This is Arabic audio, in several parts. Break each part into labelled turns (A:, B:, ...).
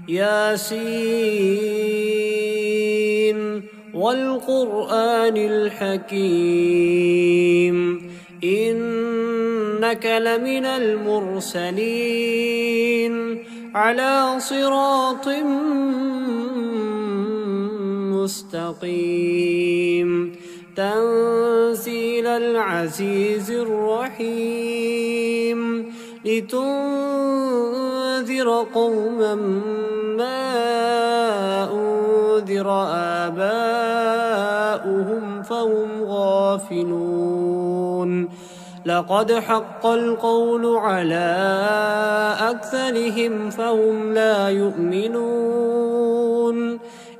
A: ياسين والقرآن الحكيم إنك لمن المرسلين على صراط مستقيم تنزيل العزيز الرحيم لتنذر قوما ما أنذر آباؤهم فهم غافلون لقد حق القول على أكثرهم فهم لا يؤمنون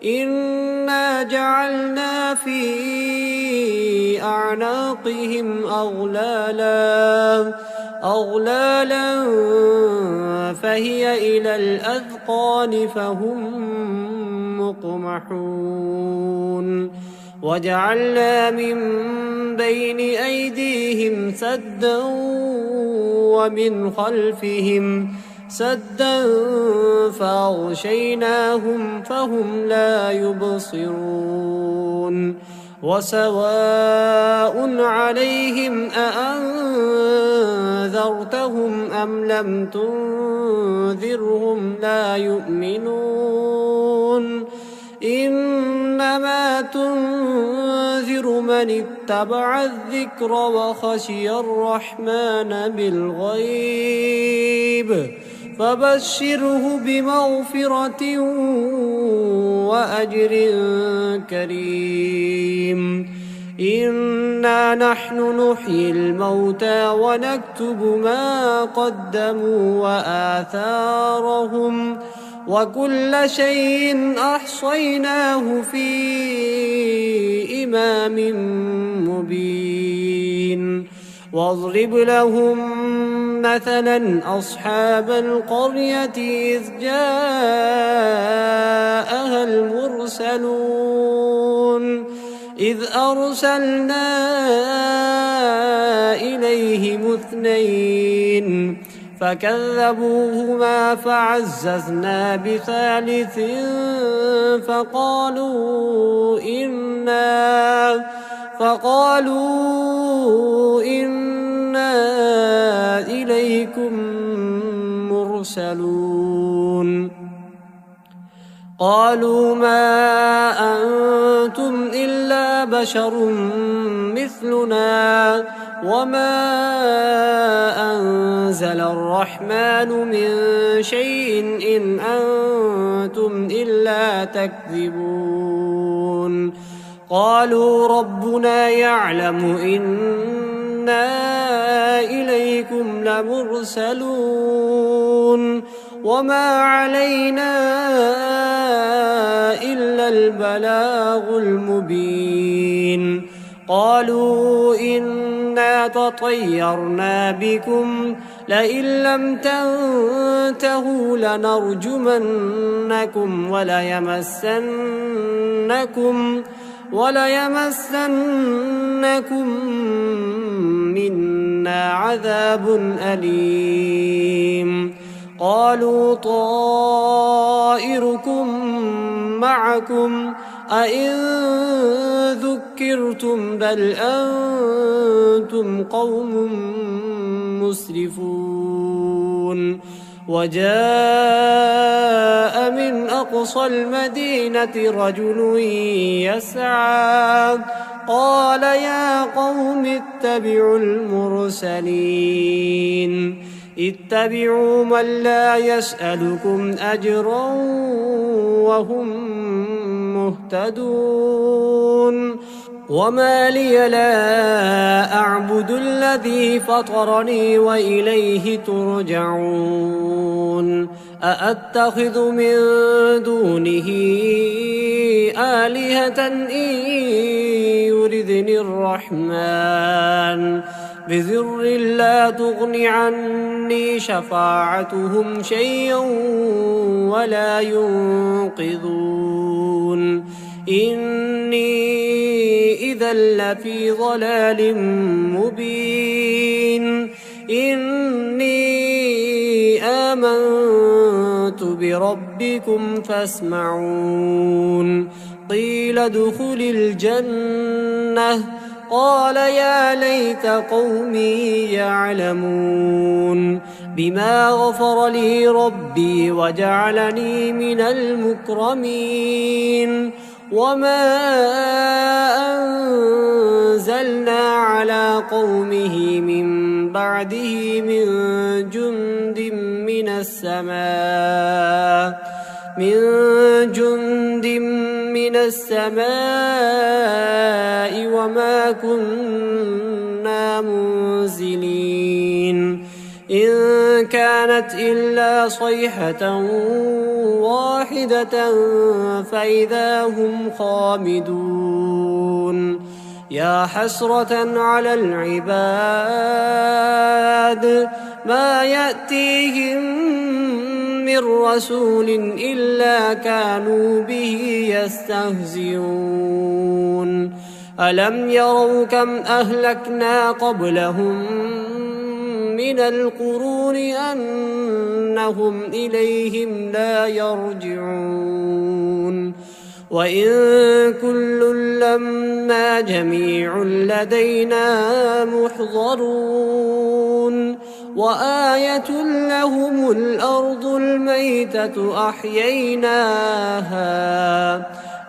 A: إنا جعلنا في أعناقهم أغلالا فهي إلى الأذقان فهم مقمحون وجعلنا من بين أيديهم سدا ومن خلفهم سدا فأغشيناهم فهم لا يبصرون وسواء عليهم أأنذرتهم أم لم تنذرهم لا يؤمنون إنما تنذر من اتبع الذكر وخشي الرحمن بالغيب فبشره بمغفرة وأجر كريم إنا نحن نحيي الموتى ونكتب ما قدموا وآثارهم وكل شيء أحصيناه في إمام مبين واضرب لهم مثلا أصحاب القرية إذ جاءها المرسلون إذ أرسلنا إليهم اثنين فكذبوهما فعززنا بثالث فقالوا إنا إليكم مرسلون قالوا ما أنتم إلا بشر مثلنا وما أنزل الرحمن من شيء إن أنتم إلا تكذبون قالوا ربنا يعلم إنا إليكم لمرسلون وما علينا إلا البلاغ المبين قالوا إنا تطيرنا بكم لئن لم تنتهوا لنرجمنكم وليمسنكم منا عذاب أليم قالوا طائركم معكم أئن ذكرتم بل أنتم قوم مسرفون وجاء من أقصى المدينة رجل يسعى قال يا قوم اتبعوا المرسلين اتبعوا من لا يسألكم أجرا وهم مهتدون وما لي لا أعبد الذي فطرني وإليه ترجعون أأتخذ من دونه آلهة إن يردني الرحمن بذر لا تغن عني شفاعتهم شيئا ولا ينقذون إني إذا لفي ضلال مبين إني آمنت آمنت بربكم فاسمعون قيل ادخل الجنة قال يا ليت قومي يعلمون بما غفر لي ربي وجعلني من المكرمين وما أنزلنا على قومه من بعده من جند من السماء وما كنا منزلين إن كانت إلا صيحة واحدة فإذا هم خامدون يا حسرة على العباد ما يأتيهم من رسول إلا كانوا به يستهزئون ألم يروا كم أهلكنا قبلهم من القرون أنهم إليهم لا يرجعون وإن كل لما جميع لدينا محضرون وآية لهم الأرض الميتة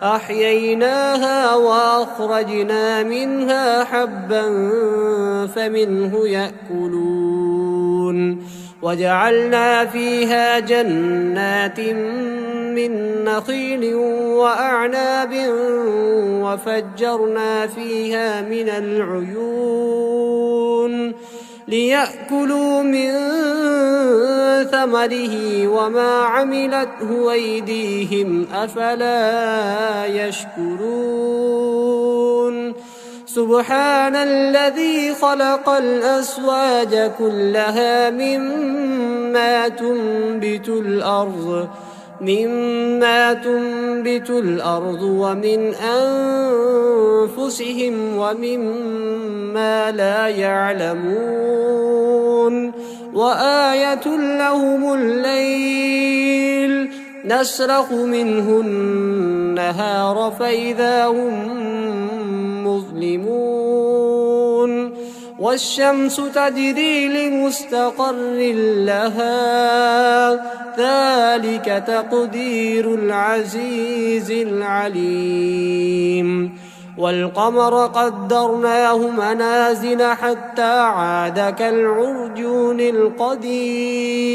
A: أحييناها وأخرجنا منها حبا فمنه يأكلون وجعلنا فيها جنات من نخيل وأعناب وفجرنا فيها من العيون ليأكلوا من ثمره وما عملته أيديهم أفلا يشكرون سبحان الذي خلق الأزواج كلها مما تنبت الأرض ومن أنفسهم ومما لا يعلمون وآية لهم الليل نسلخ منه النهار فإذا هم مظلمون والشمس تجري لمستقر لها ذلك تقدير العزيز العليم والقمر قدرناه منازل حتى عاد كالعرجون القديم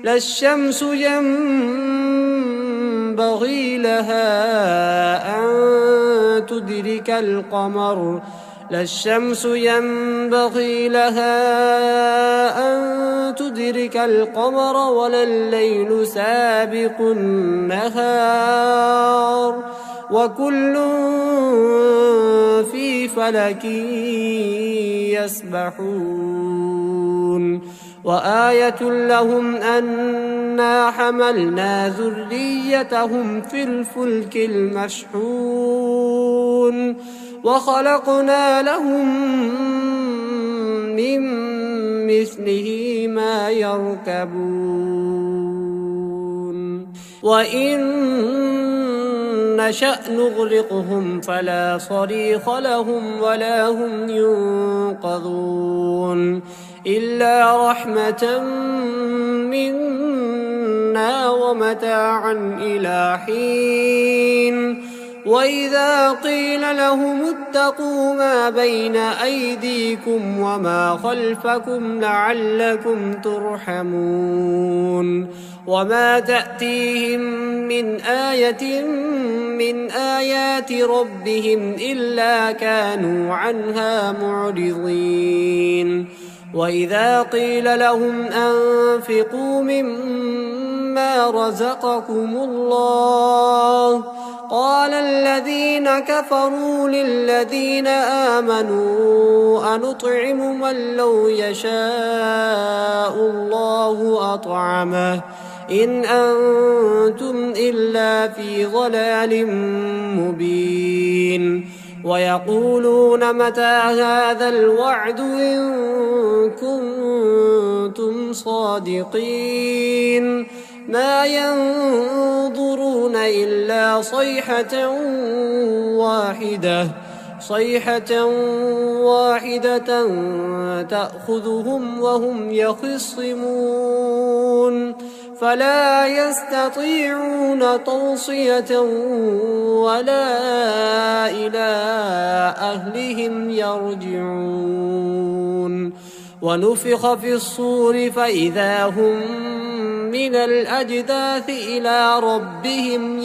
A: لا الشمس ينبغي لها أن تدرك القمر ولا الليل سابق النهار وكل في فلك يسبحون وآية لهم أنا حملنا ذريتهم في الفلك المشحون وخلقنا لهم من مثله ما يركبون وإن نشأ نغرقهم فلا صريخ لهم ولا هم ينقذون إلا رحمة منا ومتاعا إلى حين وإذا قيل لهم اتقوا ما بين أيديكم وما خلفكم لعلكم ترحمون وما تأتيهم من آية من آيات ربهم إلا كانوا عنها معرضين وإذا قيل لهم أنفقوا مما رزقكم الله قال الذين كفروا للذين آمنوا أنطعم من لو يشاء الله أطعمه إن أنتم إلا في ضلال مبين ويقولون متى هذا الوعد إن كنتم صادقين ما ينظرون إلا صيحة واحدة تأخذهم وهم يخصمون فلا يستطيعون توصية ولا إلى أهلهم يرجعون ونفخ في الصور فإذا هم من الأجداث إلى ربهم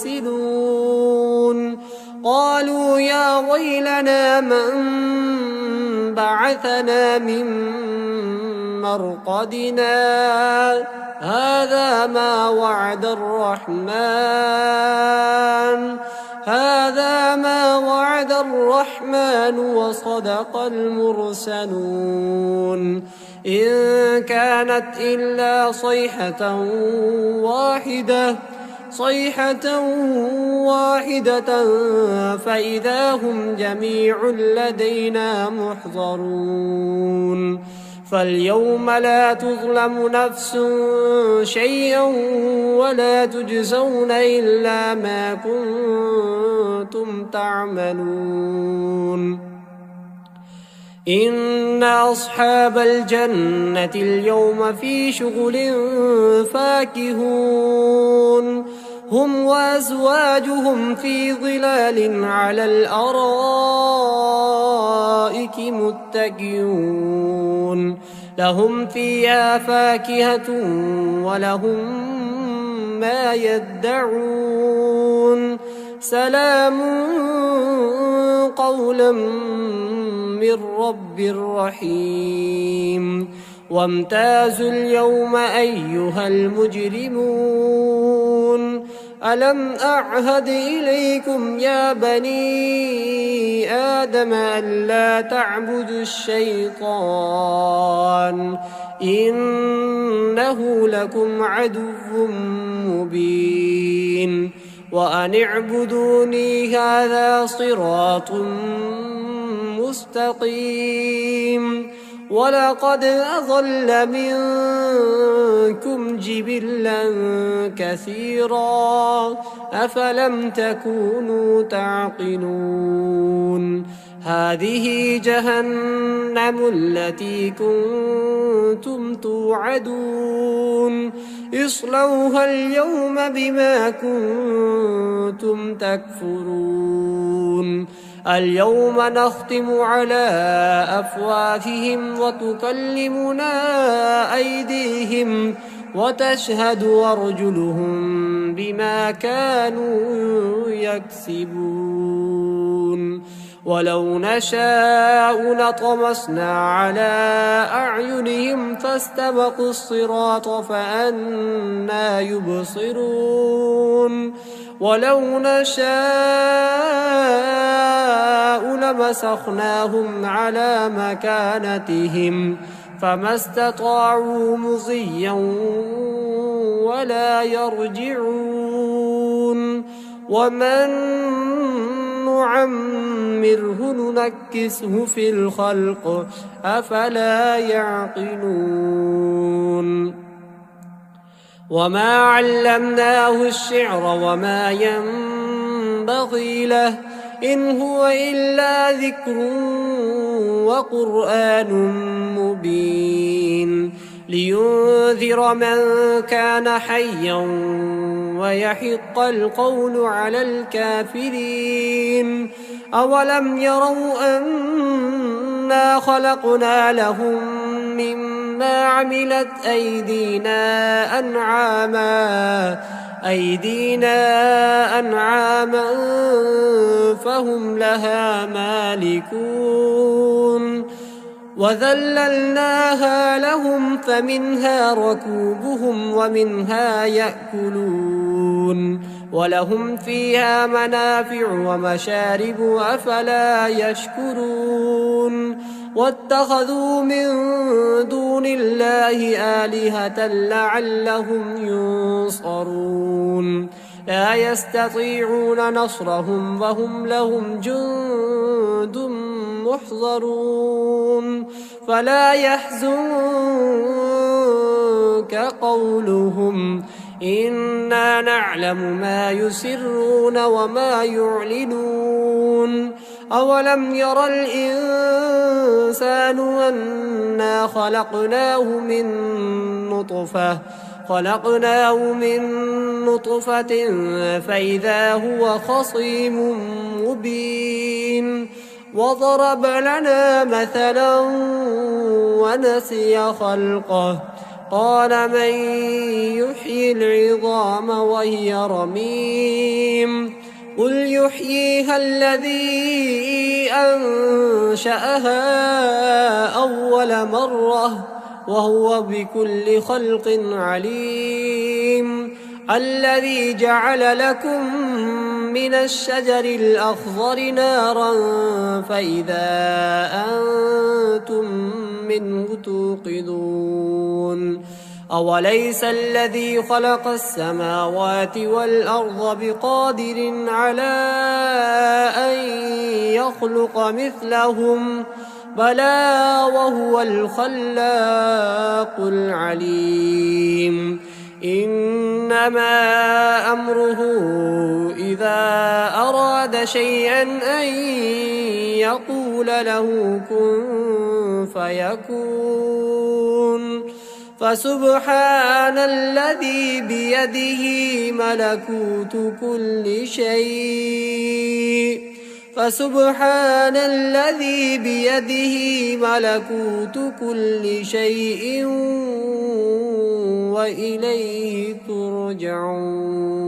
A: ينسلون قالوا يا ويلنا من بعثنا من مرقدنا هذا ما وعد الرحمن وصدق المرسلون إن كانت إلا صيحة واحدة فإذا هم جميع لدينا محضرون فاليوم لا تظلم نفس شيئا ولا تجزون إلا ما كنتم تعملون إن أصحاب الجنة اليوم في شغل فاكهون هم وأزواجهم في ظلال على الأرائك متكئون لهم فيها فاكهة ولهم ما يدعون سلام قولا من رب رحيم وامتازوا اليوم أيها المجرمون ألم أعهد إليكم يا بني آدم ألا تعبدوا الشيطان إنه لكم عدو مبين وأن اعبدوني هذا صراط مستقيم ولقد أضل منكم جبلا كثيرا أفلم تكونوا تعقلون هذه جهنم التي كنتم توعدون اصلوها اليوم بما كنتم تكفرون اليوم نختم على أفواههم وتكلمنا أيديهم وتشهد أرجلهم بما كانوا يكسبون ولو نشاء لطمسنا على أعينهم فاستبقوا الصراط فأنى يبصرون ولو نشاء لمسخناهم على مكانتهم فما استطاعوا مضيا ولا يرجعون ومن نعمره ننكسه في الخلق أفلا يعقلون وما علمناه الشعر وما ينبغي له إن هو إلا ذكر وقرآن مبين لينذر من كان حيا ويحق القول على الكافرين أولم يروا أنا خلقنا لهم مما عملت أيدينا أنعاما فهم لها مالكون وذللناها لهم فمنها ركوبهم ومنها يأكلون ولهم فيها منافع ومشارب أفلا يشكرون واتخذوا من دون الله آلهة لعلهم ينصرون لا يستطيعون نصرهم وهم لهم جند محضرون فلا يحزنك قولهم إنا نعلم ما يسرون وما يعلنون أولم ير الإنسان أنا خلقناه من نطفة فإذا هو خصيم مبين وضرب لنا مثلا ونسي خلقه قال من يحيي العظام وهي رميم قل يحييها الذي أنشأها أول مرة وهو بكل خلق عليم الذي جعل لكم من الشجر الأخضر نارا فإذا أنتم منه توقدون أوليس الذي خلق السماوات والأرض بقادر على أن يخلق مثلهم بلى وهو الخلاق العليم إنما أمره إذا أراد شيئا أن يقول له كن فيكون فسبحان الذي بيده ملكوت كل شيء وإليه ترجعون.